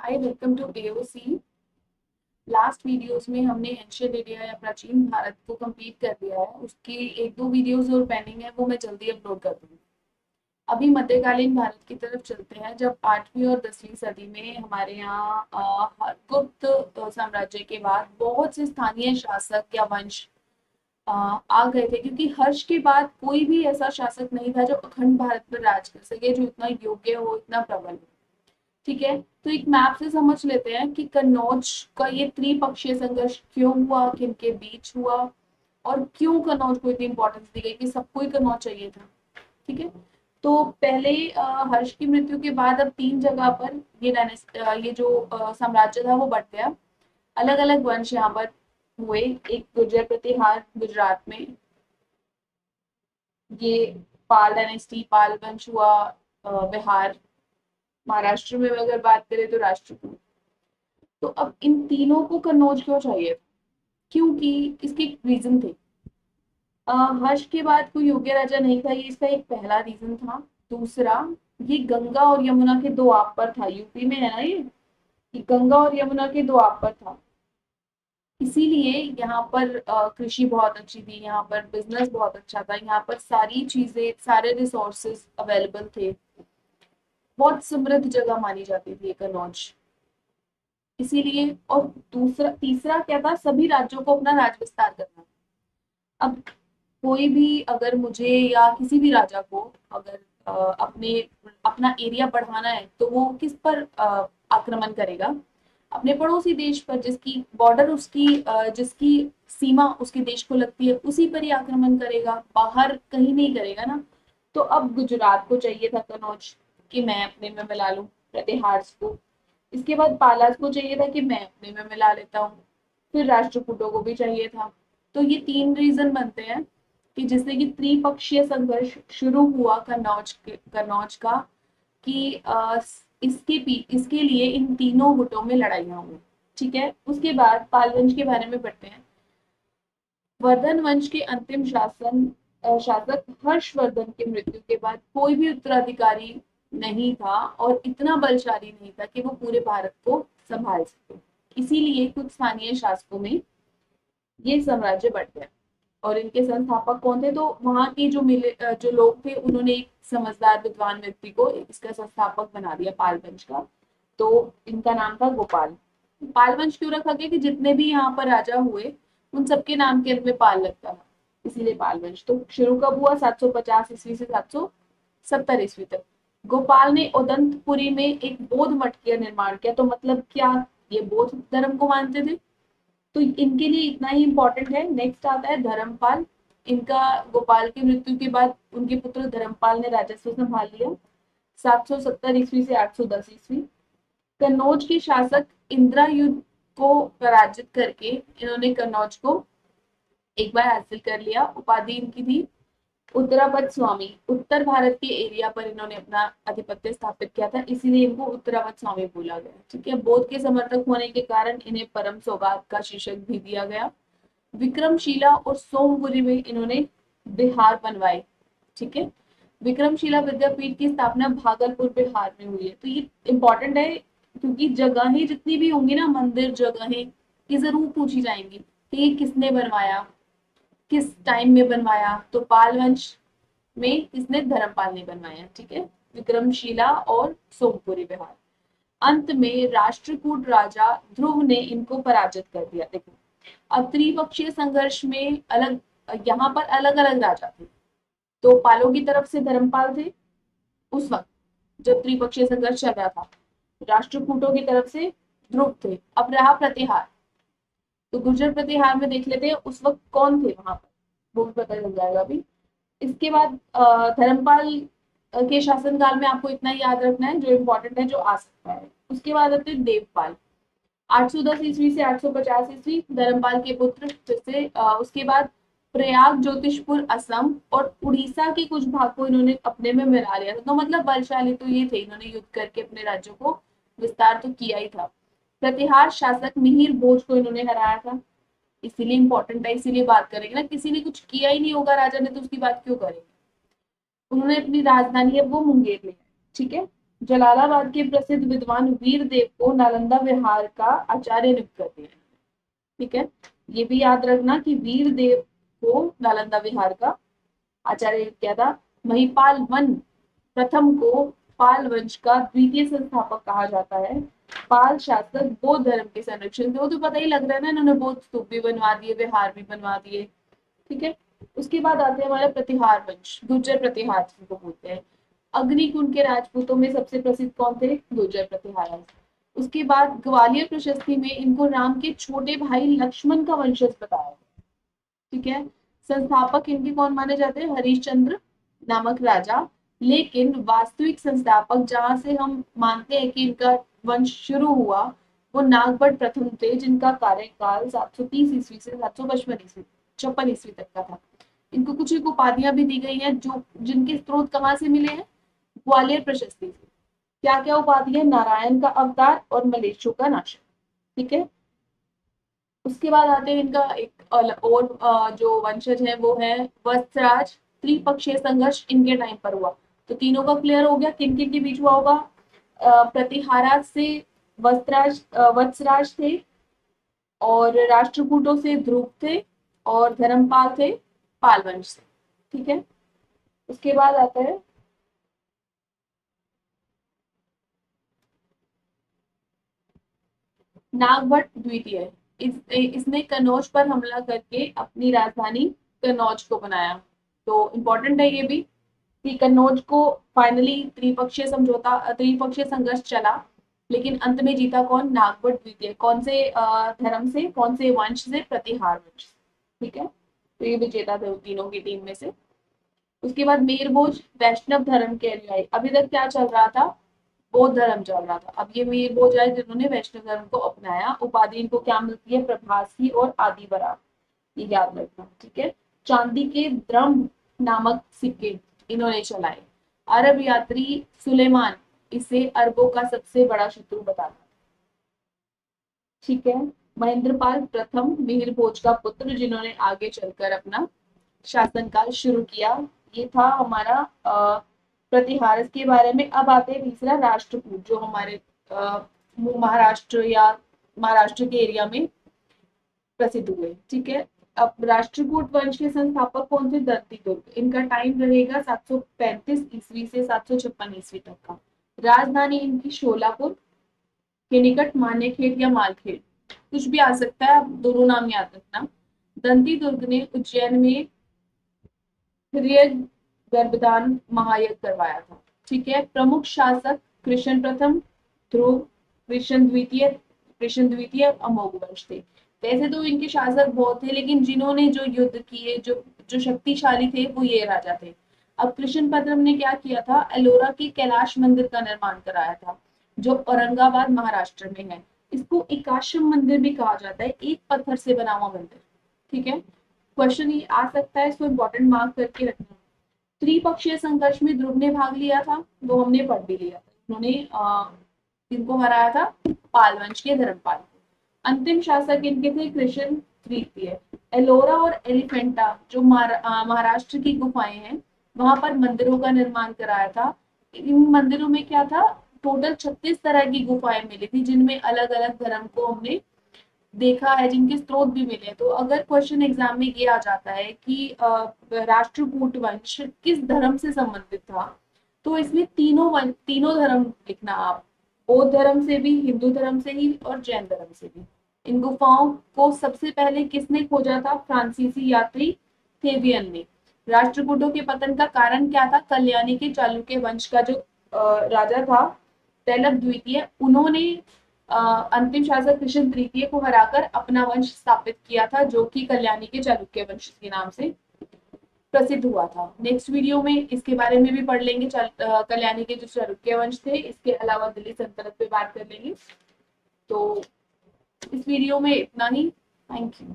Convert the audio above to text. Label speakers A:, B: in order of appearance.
A: Hi, welcome to AOC. Last videos में हमने ancient India या प्राचीन भारत को कंप्लीट कर दिया है। उसकी एक दो वीडियोस और पेंडिंग है, वो मैं जल्दी अपलोड कर दूंगी। अभी मध्यकालीन भारत की तरफ चलते हैं, जब 8वीं और 10वीं सदी में हमारे यहाँ गुप्त साम्राज्य के बाद बहुत से स्थानीय शासक या वंश आ गए थे, क्योंकि हर्ष के बाद कोई भी ऐसा शासक नहीं था जो अखंड भारत पर राज कर सके, जो इतना योग्य हो, इतना प्रबल हो। ठीक है, तो एक मैप से समझ लेते हैं कि कन्नौज का ये त्रिपक्षीय संघर्ष क्यों हुआ, किनके बीच हुआ, और क्यों कन्नौज को इतनी इंपॉर्टेंस दी गई कि सबको ही कन्नौज चाहिए था। ठीक है, तो पहले हर्ष की मृत्यु के बाद अब 3 जगह पर ये जो साम्राज्य था वो बट गया। अलग अलग वंश यहाँ पर हुए। एक गुर्जर प्रतिहार गुजरात में, ये पाल डायनेस्टी, पाल वंश हुआ बिहार। महाराष्ट्र में अगर बात करें तो राष्ट्रकूट। तो अब इन तीनों को कन्नौज क्यों चाहिए? क्योंकि इसके रीजन थे। हर्ष के बाद कोई योग्य राजा नहीं था, ये इसका एक पहला रीजन था। दूसरा, ये गंगा और यमुना के दो आप पर था। यूपी में है ना ये गंगा और यमुना के दो आप पर था। इसीलिए यहाँ पर कृषि बहुत अच्छी थी, यहाँ पर बिजनेस बहुत अच्छा था, यहाँ पर सारी चीजें, सारे रिसोर्सेज अवेलेबल थे। बहुत समृद्ध जगह मानी जाती थी ये कन्नौज। इसीलिए, और दूसरा तीसरा क्या था, सभी राज्यों को अपना राज विस्तार करना। अब कोई भी अगर मुझे या किसी भी राजा को अगर अपने अपना एरिया बढ़ाना है, तो वो किस पर आक्रमण करेगा? अपने पड़ोसी देश पर, जिसकी बॉर्डर उसकी जिसकी सीमा उसके देश को लगती है, उसी पर ही आक्रमण करेगा, बाहर कहीं नहीं करेगा ना। तो अब गुजरात को चाहिए था कन्नौज, कि मैं अपने में मिला लूं प्रतिहार को। इसके बाद पालास को चाहिए था कि मैं अपने में मिला लेता हूँ। फिर राष्ट्रकूटों को भी चाहिए था। तो ये 3 रीजन बनते हैं कि जिससे कि त्रिपक्षीय संघर्ष शुरू हुआ कन्नौज का, कि इसके लिए इन तीनों गुटों में लड़ाइयाँ हुई। ठीक है, उसके बाद पाल वंश के बारे में पढ़ते हैं। वर्धन वंश के अंतिम शासक हर्षवर्धन की मृत्यु के बाद कोई भी उत्तराधिकारी नहीं था, और इतना बलशाली नहीं था कि वो पूरे भारत को संभाल सके। इसीलिए कुछ स्थानीय शासकों में ये साम्राज्य बढ़ गया। और इनके संस्थापक कौन थे? तो वहां के जो लोग थे, उन्होंने एक समझदार विद्वान व्यक्ति को इसका संस्थापक बना दिया पाल वंश का। तो इनका नाम था गोपाल। पाल वंश क्यों रखा गया? कि जितने भी यहाँ पर राजा हुए, उन सबके नाम के अंत में पाल लगता था, इसीलिए पाल वंश। तो शुरू कब हुआ? 750 ईस्वी से 770 ईस्वी तक। गोपाल ने उदंतपुरी में एक बौद्ध मठ का निर्माण किया। तो मतलब क्या, ये बौद्ध धर्म को मानते थे, तो इनके लिए इतना ही इम्पोर्टेंट है। नेक्स्ट आता है धर्मपाल। इनका गोपाल की मृत्यु के बाद उनके पुत्र धर्मपाल ने राजस्व संभाल लिया, 770 ईस्वी से 810 ईस्वी। कन्नौज के शासक इंद्रायुध को पराजित करके इन्होंने कन्नौज को एक बार हासिल कर लिया। उपाधि इनकी थी उत्तरावत स्वामी। उत्तर भारत के एरिया पर इन्होंने अपना आधिपत्य स्थापित किया था, इसीलिए इनको उत्तरावत स्वामी बोला गया। ठीक है, बौद्ध के समर्थक होने के कारण इन्हें परम सौगात का शीर्षक भी दिया गया। विक्रमशिला और सोमपुरी में इन्होंने बिहार बनवाए। ठीक है, विक्रमशिला विद्यापीठ की स्थापना भागलपुर बिहार में हुई है। तो ये इंपॉर्टेंट है, क्योंकि जगहें जितनी भी होंगी ना, मंदिर जगहें, ये जरूर पूछी जाएंगी कि ये किसने बनवाया, किस टाइम में बनवाया। तो पाल वंश में किसने? धर्मपाल ने बनवाया। ठीक है, विक्रमशिला और सोमपुरी बिहार। अंत में राष्ट्रकूट राजा ध्रुव ने इनको पराजित कर दिया। देखो, अब त्रिपक्षीय संघर्ष में यहाँ पर अलग अलग राजा थे। तो पालों की तरफ से धर्मपाल थे उस वक्त जब त्रिपक्षीय संघर्ष चल रहा था। राष्ट्रकूटों की तरफ से ध्रुव थे। अब रहा प्रतिहार। तो गुर्जर प्रतिहार में देख लेते हैं उस वक्त कौन थे वहां पर, वो भी पता चल जाएगा अभी। इसके बाद धर्मपाल के शासनकाल में आपको इतना याद रखना है जो इम्पोर्टेंट है, जो आ सकता है। उसके बाद आते हैं देवपाल, 810 ईस्वी से 850 ईस्वी, धर्मपाल के पुत्र। जैसे उसके बाद प्रयाग, ज्योतिषपुर, असम और उड़ीसा के कुछ भाग को इन्होंने अपने में मिला लिया था। तो मतलब बलशाली तो ये थे, इन्होंने युद्ध करके अपने राज्यों को विस्तार तो किया ही था। प्रतिहार शासक मिहिर भोज को इन्होंने हराया था, इसीलिए इंपॉर्टेंट है, इसीलिए बात करेंगे ना। किसी ने कुछ किया ही नहीं होगा राजा ने, तो उसकी बात क्यों करेंगे? उन्होंने अपनी राजधानी है वो मुंगेर ली। ठीक है, जलालाबाद के प्रसिद्ध विद्वान वीरदेव को नालंदा विहार का आचार्य नियुक्त कर दिया। ठीक है, ये भी याद रखना कि वीरदेव को नालंदा विहार का आचार्य किया था। महिपाल वन प्रथम को पाल वंश का द्वितीय संस्थापक कहा जाता है। पाल शासक बौद्ध धर्म के संरक्षण थे, वो तो पता ही लग रहा है ना, इन्होंने बौद्ध स्तूप भी बनवा दिए, विहार भी बनवा दिए। ठीक है, उसके बाद आते हैं हमारा प्रतिहार वंश, गुर्जर प्रतिहार जिनको बोलते हैं। अग्निकुंड के राजपूतों में सबसे प्रसिद्ध कौन थे? गुर्जर प्रतिहार। उसके बाद ग्वालियर प्रशस्ति में इनको राम के छोटे भाई लक्ष्मण का वंशज बताया। ठीक है, संस्थापक इनके कौन माने जाते हैं? हरिश्चंद्र नामक राजा। लेकिन वास्तविक संस्थापक जहां से हम मानते हैं कि इनका वंश शुरू हुआ, वो नागभट्ट प्रथम थे, जिनका कार्यकाल 730 ईस्वी से 755 ईस्वी तक का था। इनको कुछ एक उपाधियां भी दी गई हैं, जो जिनके स्रोत कहाँ से मिले हैं? ग्वालियर प्रशस्ति से। क्या क्या उपाधि है? नारायण का अवतार और मलेच्छों का नाशक। ठीक है, उसके बाद आते हैं इनका एक और जो वंशज है वो है वत्सराज। त्रिपक्षीय संघर्ष इनके टाइम पर हुआ। तो तीनों का क्लियर हो गया किन किन के बीच हुआ होगा। प्रतिहारा से वत्सराज थे, और राष्ट्रकूटों से ध्रुव थे, और धर्मपाल थे पाल वंश से। ठीक है, उसके बाद आता है नागभट्ट द्वितीय। इसने कन्नौज पर हमला करके अपनी राजधानी कन्नौज को बनाया। तो इम्पोर्टेंट है ये भी कि कन्नौज को फाइनली त्रिपक्षीय संघर्ष चला, लेकिन अंत में जीता कौन? नागभट्ट द्वितीय। कौन से धर्म से, कौन से वंश से? प्रतिहार वंश। ठीक है, तो ये विजेता थे तीनों की टीम में से। उसके बाद मीरभोज वैष्णव धर्म के अनुयायी। अभी तक क्या चल रहा था? बौद्ध धर्म चल रहा था। अब ये मीरभोज आए जिन्होंने वैष्णव धर्म को अपनाया। उपाधि इनको क्या मिलती है? प्रभासी और आदि बरार, ये याद रखना। ठीक है, चांदी के द्रम नामक सिक्के इन्होंने चलाए। अरब यात्री सुलेमान इसे अरबों का सबसे बड़ा शत्रु बताता। ठीक है, महेंद्रपाल प्रथम मिहिर भोज का पुत्र, जिन्होंने आगे चलकर अपना शासनकाल शुरू किया। ये था हमारा प्रतिहार के बारे में। अब आते हैं तीसरा राष्ट्रकूट, जो हमारे महाराष्ट्र या महाराष्ट्र के एरिया में प्रसिद्ध हुए। ठीक है, अब राष्ट्रकूट वंश के संस्थापक कौन थे? दत्तिदुर्ग। इनका टाइम रहेगा 735 ईस्वी से 756 ईस्वी तक का। राजधानी इनकी शोलापुर के निकट मानेखेत या मालखेत, कुछ भी आ सकता है, आप दोनों नाम याद रखना। दंती दुर्ग ने उज्जैन में हृदय गर्भदान महायज्ञ करवाया था। ठीक है, प्रमुख शासक कृष्ण प्रथम, ध्रुव, कृष्ण द्वितीय अमोघ वंश थे। वैसे तो इनके शासक बहुत थे, लेकिन जिन्होंने जो युद्ध किए, जो जो शक्तिशाली थे, वो ये राजा थे। अब कृष्ण प्रथम ने क्या किया था? एलोरा के कैलाश मंदिर का निर्माण कराया था, जो औरंगाबाद महाराष्ट्र में है। इसको एकाश्रम मंदिर भी कहा जाता है, एक पत्थर से बना हुआ मंदिर। ठीक है, क्वेश्चन ये आ सकता है, इसको इम्पोर्टेंट मार्क करके रखना। त्रिपक्षीय संघर्ष में ध्रुव ने भाग लिया था, वो हमने पढ़ भी लिया था। उन्होंने इनको हराया था, पाल वंश के धर्मपाल को। अंतिम शासक इनके थे कृष्ण तृतीय। एलोरा और एलिफेंटा जो महाराष्ट्र की गुफाएं हैं, वहां पर मंदिरों का निर्माण कराया था। इन मंदिरों में क्या था? टोटल 36 तरह की गुफाएं मिली थी, जिनमें अलग अलग धर्म को हमने देखा है, जिनके स्रोत भी मिले। तो अगर क्वेश्चन एग्जाम में ये आ जाता है कि राष्ट्रकूट वंश किस धर्म से संबंधित था, तो इसमें तीनों धर्म लिखना आप। बौद्ध धर्म से भी, हिंदू धर्म से ही, और जैन धर्म से भी। इन गुफाओं को सबसे पहले किसने खोजा था? फ्रांसीसी यात्री थेवियन ने। राष्ट्रकूटों के पतन का कारण क्या था? कल्याणी के चालुक्य वंश का जो राजा था तैलप द्वितीय, उन्होंने अंतिम शासक कृष्ण तृतीय को हराकर अपना वंश स्थापित किया था, जो कि कल्याणी के चालुक्य वंश के नाम से प्रसिद्ध हुआ था। नेक्स्ट वीडियो में इसके बारे में भी पढ़ लेंगे, कल्याणी के जो चालुक्य वंश थे। इसके अलावा दिल्ली सल्तनत पे बात कर लेंगे। तो इस वीडियो में इतना ही। Thank you.